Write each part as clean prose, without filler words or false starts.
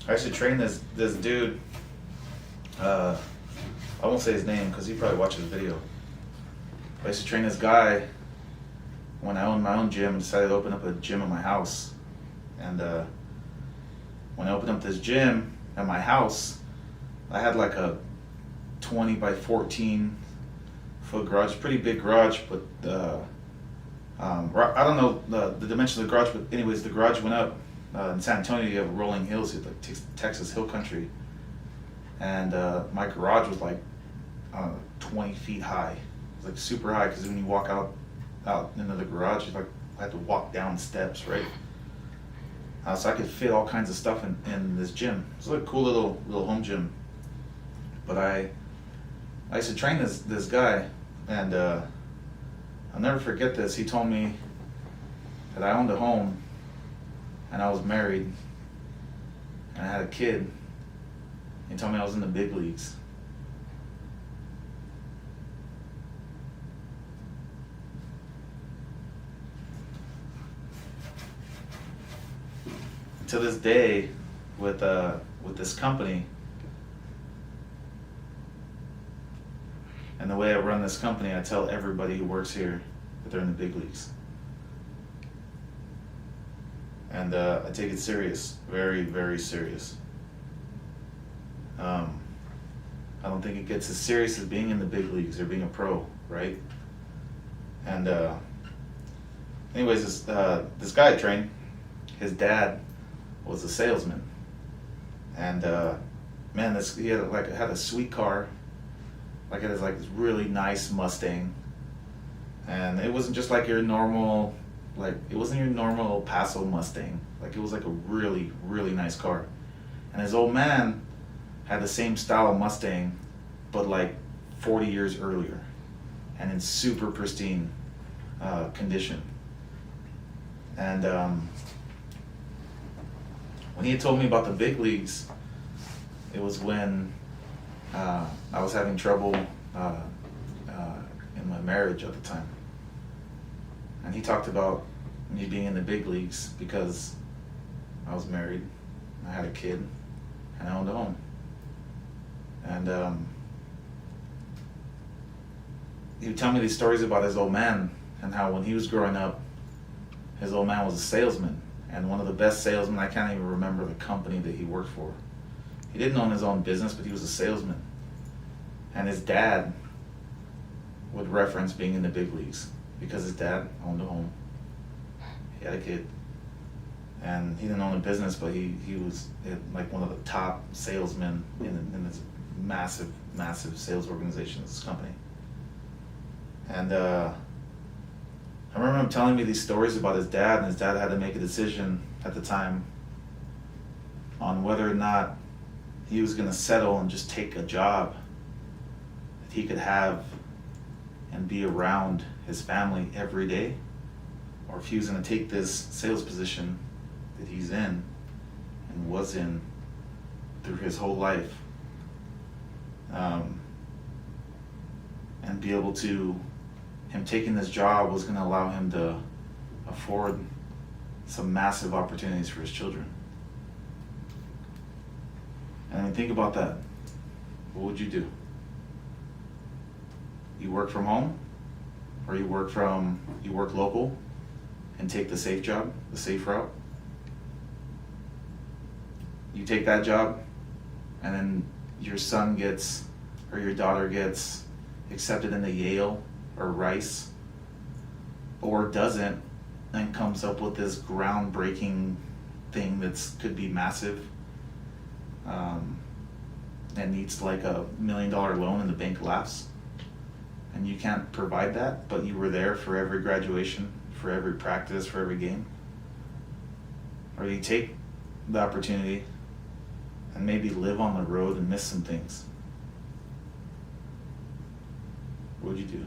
I used to train this dude. Uh, I won't say his name because he probably watches the video. I used to train this guy when I owned my own gym. Decided to open up a gym at my house, and when I opened up this gym at my house, I had like a 20 by 14 foot garage, pretty big garage, but I don't know the dimensions of the garage, but anyways, the garage went up. In San Antonio, you have rolling hills, you have like Texas hill country, and my garage was like, I don't know, 20 feet high. It was like super high because when you walk out into the garage, you like I had to walk down steps, right? So I could fit all kinds of stuff in this gym. It's like a cool little home gym. But I used to train this guy, and I'll never forget this. He told me that I owned a home, and I was married, and I had a kid. He told me I was in the big leagues. To this day, with this company, and the way I run this company, I tell everybody who works here that they're in the big leagues. And I take it serious, very, very serious. I don't think it gets as serious as being in the big leagues or being a pro, right? And anyways, this guy I trained, his dad was a salesman, and man, he had a sweet car, like it was like this really nice Mustang, and it wasn't just like your normal, like it wasn't your normal El Paso Mustang, like it was like a really, really nice car, and his old man had the same style of Mustang, but like 40 years earlier, and in super pristine condition, and when he had told me about the big leagues, it was when I was having trouble in my marriage at the time. And he talked about me being in the big leagues because I was married, I had a kid, and I owned a home. And he would tell me these stories about his old man and how when he was growing up, his old man was a salesman. And one of the best salesmen, I can't even remember the company that he worked for. He didn't own his own business, but he was a salesman. And his dad would reference being in the big leagues because his dad owned a home. He had a kid. And he didn't own a business, but he was like one of the top salesmen in this massive, massive sales organization, this company. And I remember him telling me these stories about his dad, and his dad had to make a decision at the time on whether or not he was going to settle and just take a job that he could have and be around his family every day, or if he was going to take this sales position that he's in and was in through his whole life, and be able to, him taking this job was going to allow him to afford some massive opportunities for his children. And I mean, think about that. What would you do? You work from home, or you work local and take the safe job, the safe route? You take that job, and then your son gets, or your daughter gets accepted into Yale or Rice, or doesn't, and comes up with this groundbreaking thing that's could be massive, and needs like $1 million loan and the bank laughs, and you can't provide that, but you were there for every graduation, for every practice, for every game. Or you take the opportunity and maybe live on the road and miss some things. What would you do?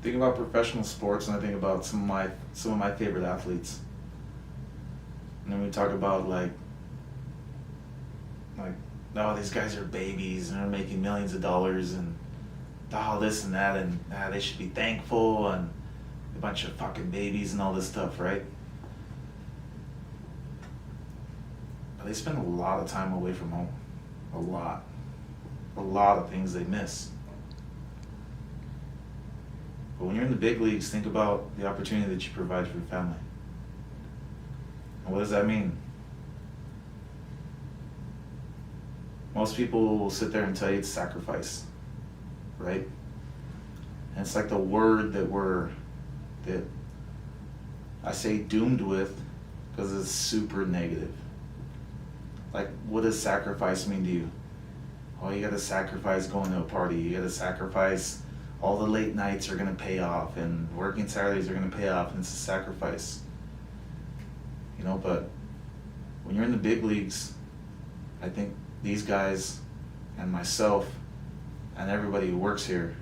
think about professional sports, and I think about some of my favorite athletes. And then we talk about like oh, these guys are babies and they're making millions of dollars, and oh, this and that, and they should be thankful, and a bunch of fucking babies and all this stuff, right? But they spend a lot of time away from home. A lot of things they miss. But when you're in the big leagues, think about the opportunity that you provide for your family. And what does that mean? Most people will sit there and tell you it's sacrifice, right? And it's like the word that I say doomed with, because it's super negative. Like, what does sacrifice mean to you? Oh, you gotta sacrifice going to a party. You gotta sacrifice all the late nights are gonna pay off, and working Saturdays are gonna pay off, and it's a sacrifice. You know, but when you're in the big leagues, I think these guys and myself and everybody who works here,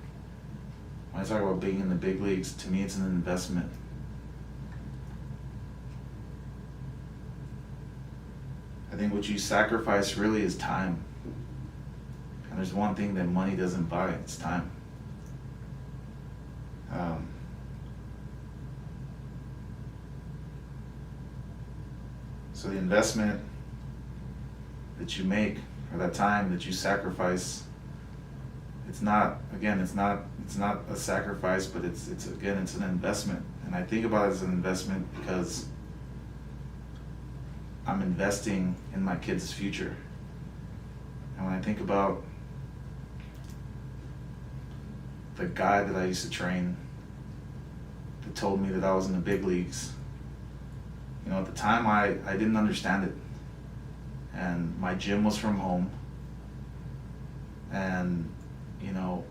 when I talk about being in the big leagues, to me it's an investment. I think what you sacrifice really is time. And there's one thing that money doesn't buy, it's time. So the investment that you make, or that time that you sacrifice, it's not a sacrifice, but it's an investment. And I think about it as an investment because I'm investing in my kids' future. And when I think about the guy that I used to train that told me that I was in the big leagues, you know, at the time I didn't understand it. And my gym was from home. And, you know,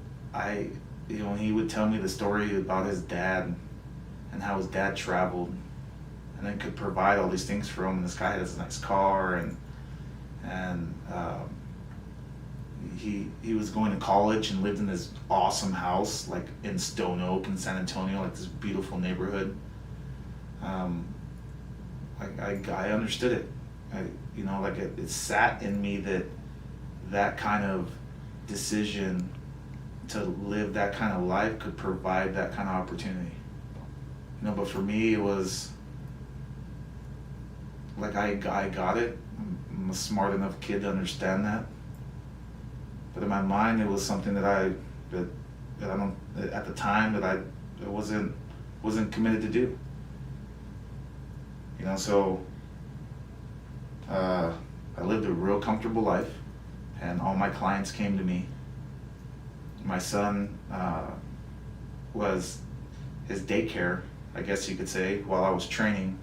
he would tell me the story about his dad and how his dad traveled and then could provide all these things for him. And this guy has a nice car, and he was going to college and lived in this awesome house, like in Stone Oak in San Antonio, like this beautiful neighborhood. I understood it. It sat in me that kind of decision to live that kind of life could provide that kind of opportunity. You know, but for me it was like I got it. I'm a smart enough kid to understand that. But in my mind it was something that I don't, at the time, that I wasn't committed to do. You know, so I lived a real comfortable life, and all my clients came to me. My son was his daycare, I guess you could say, while I was training,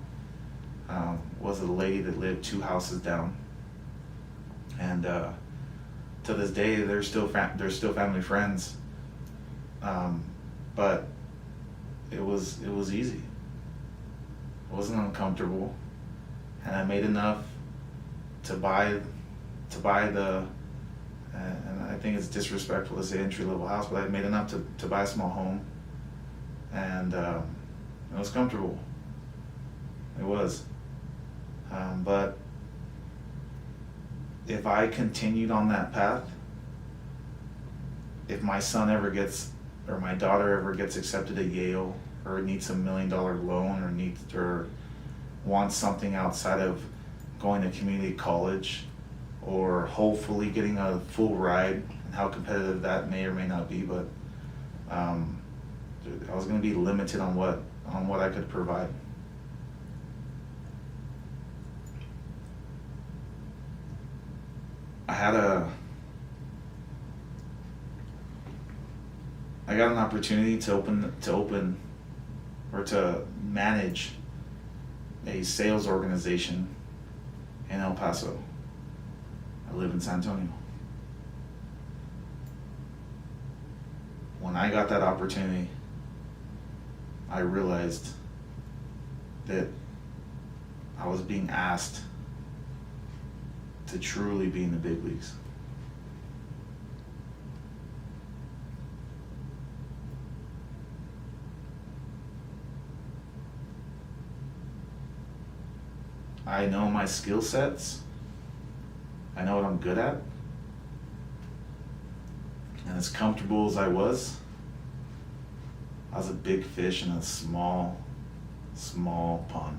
was a lady that lived 2 houses down. And to this day, they're still family friends. But it was easy. It wasn't uncomfortable, and I made enough to buy the, and I think it's disrespectful to say entry-level house, but I made enough to buy a small home, and it was comfortable. It was. But if I continued on that path, if my son ever gets, or my daughter ever gets accepted at Yale, or needs a $1 million loan, or wants something outside of going to community college, or hopefully getting a full ride, and how competitive that may or may not be, but I was going to be limited on what I could provide. I got an opportunity to open or to manage a sales organization in El Paso. I live in San Antonio. When I got that opportunity, I realized that I was being asked to truly be in the big leagues. I know my skill sets. I know what I'm good at. And as comfortable as I was a big fish in a small, small pond.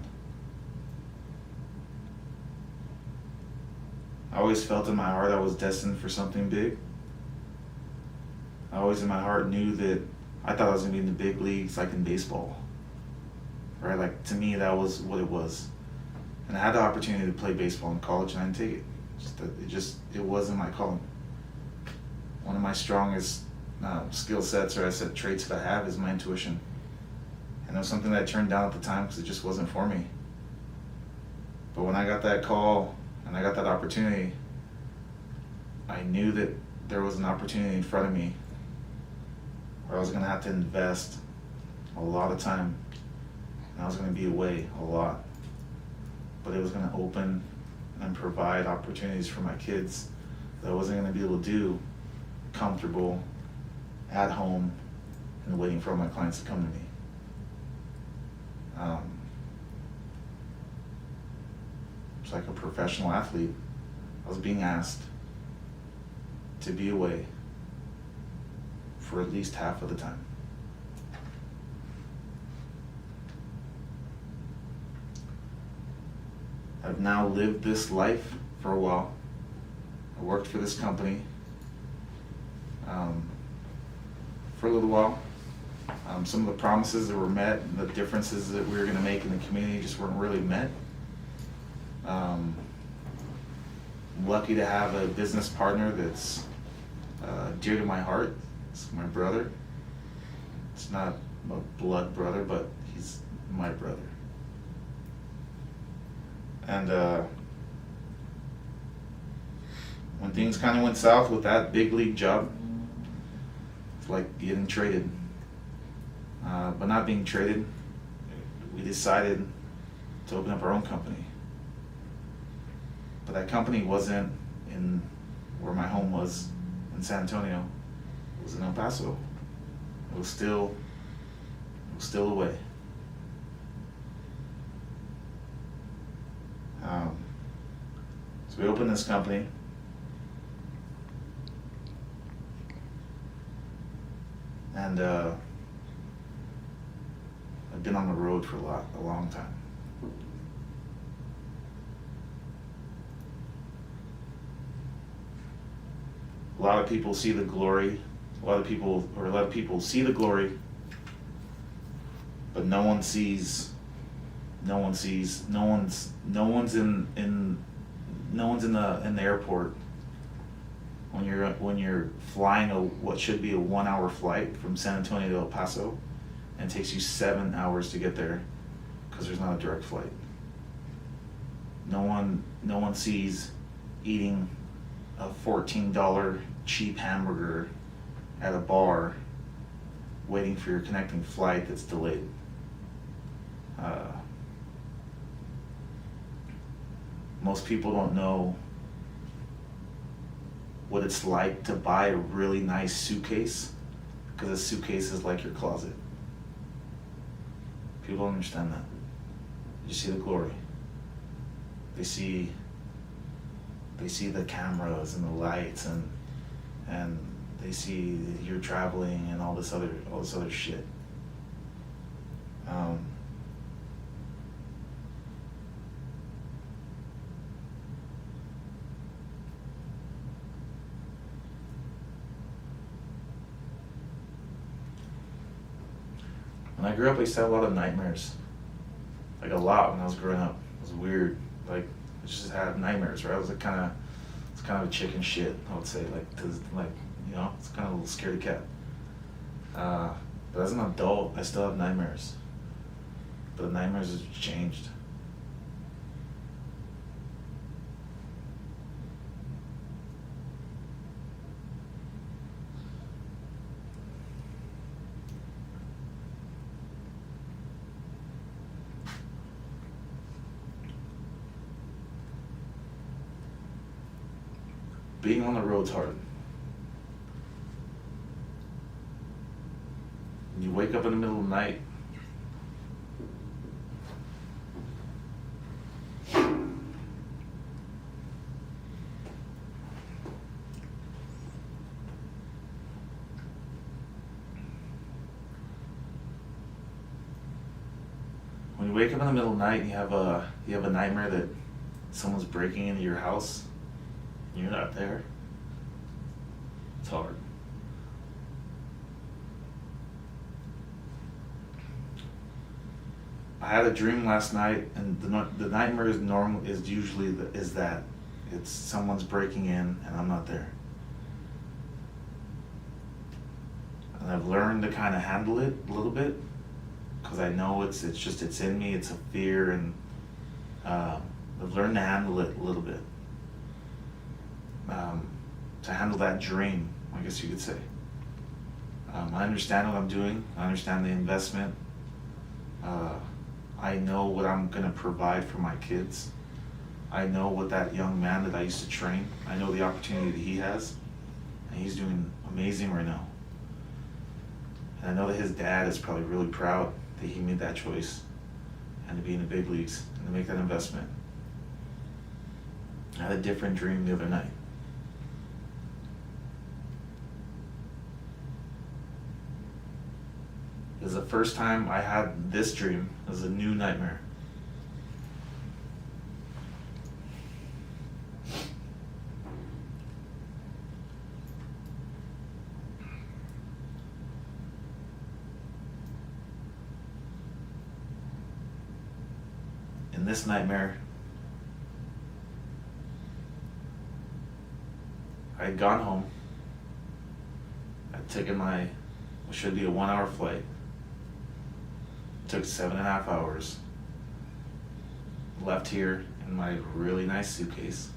I always felt in my heart I was destined for something big. I always in my heart knew that I thought I was going to be in the big leagues like in baseball. Right? Like to me that was what it was. And I had the opportunity to play baseball in college and I didn't take it. It wasn't my calling. One of my strongest skill sets or asset traits that I have is my intuition. And it was something that I turned down at the time because it just wasn't for me. But when I got that call and I got that opportunity, I knew that there was an opportunity in front of me where I was going to have to invest a lot of time and I was going to be away a lot. But it was going to open and provide opportunities for my kids that I wasn't going to be able to do comfortable at home and waiting for all my clients to come to me. It's like a professional athlete. I was being asked to be away for at least half of the time. I've now lived this life for a while. I worked for this company for a little while. Some of the promises that were met and the differences that we were going to make in the community just weren't really met. I'm lucky to have a business partner that's dear to my heart. It's my brother. It's not a blood brother, but he's my brother. And when things kind of went south with that big league job, it's like getting traded. But not being traded, we decided to open up our own company. But that company wasn't in where my home was in San Antonio. It was in El Paso. It was still away. So we opened this company. And I've been on the road for a long time. A lot of people see the glory. A lot of people see the glory, but no one's in the airport when you're flying what should be a 1 hour flight from San Antonio to El Paso, and it takes you 7 hours to get there because there's not a direct flight. No one sees eating a $14 cheap hamburger at a bar waiting for your connecting flight that's delayed. Most people don't know what it's like to buy a really nice suitcase, because a suitcase is like your closet. People don't understand that. You see the glory. They see the cameras and the lights and they see that you're traveling and all this other shit. When I grew up, I used to have a lot of nightmares. Like a lot when I was growing up. It was weird. Like I just had nightmares, right? I was it's kind of a chicken shit, I would say. It's kind of a little scaredy cat. But as an adult, I still have nightmares. But the nightmares have changed. Being on the road's hard. You wake up in the middle of the night you wake up in the middle of the night and you have a nightmare that someone's breaking into your house, and you're not there, it's hard. I had a dream last night, and the nightmare is usually that it's someone's breaking in and I'm not there. And I've learned to kind of handle it a little bit, because I know it's in me. It's a fear, and I've learned to handle it a little bit. To handle that dream, I guess you could say. I understand what I'm doing. I understand the investment. I know what I'm gonna provide for my kids. I know what that young man that I used to train, I know the opportunity that he has, and he's doing amazing right now. And I know that his dad is probably really proud that he made that choice and to be in the big leagues and to make that investment. I had a different dream the other night. It was the first time I had this dream. It was a new nightmare. In this nightmare, I had gone home. I'd taken what should be a 1-hour flight. It took 7.5 hours. Left here in my really nice suitcase.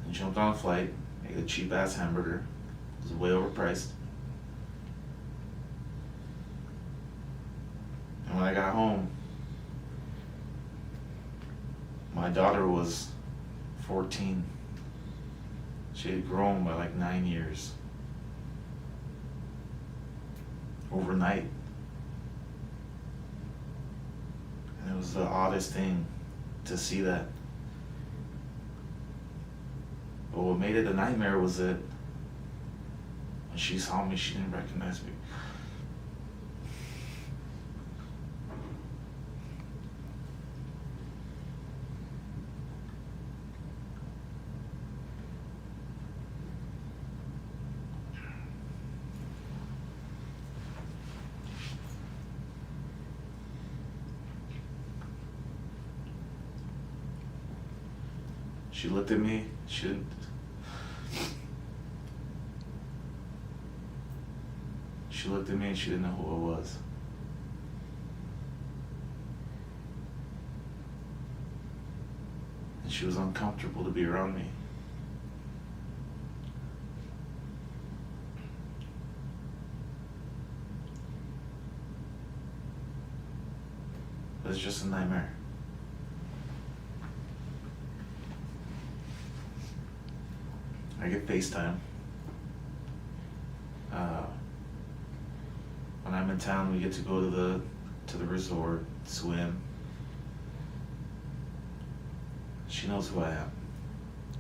And jumped on a flight, ate a cheap ass hamburger. It was way overpriced. And when I got home, my daughter was 14. She had grown by like 9 years. Overnight. And it was the oddest thing to see that. But what made it a nightmare was that when she saw me, she didn't recognize me. She looked at me, she looked at me and she didn't know who I was. And she was uncomfortable to be around me. But it's just a nightmare. I get FaceTime. When I'm in town, we get to go to the resort, swim. She knows who I am.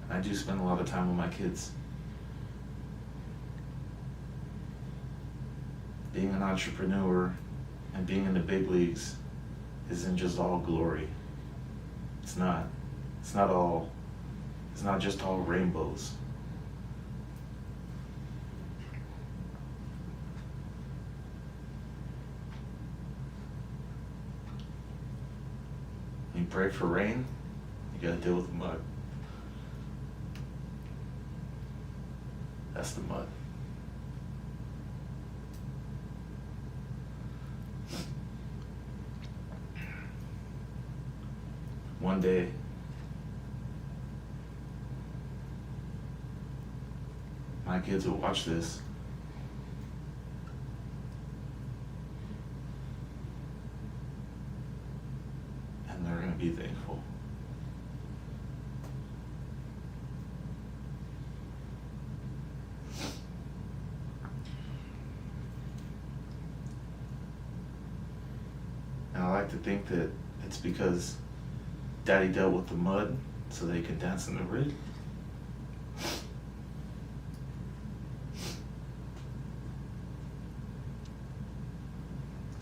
And I do spend a lot of time with my kids. Being an entrepreneur and being in the big leagues isn't just all glory. It's not just all rainbows. You pray for rain, you gotta deal with the mud. That's the mud. One day, my kids will watch this. And they're gonna be thankful. And I like to think that it's because Daddy dealt with the mud so they can dance in the rain.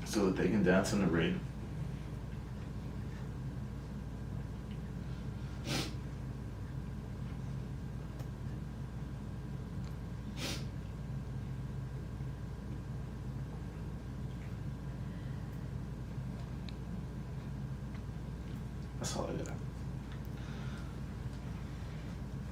So that they can dance in the rain.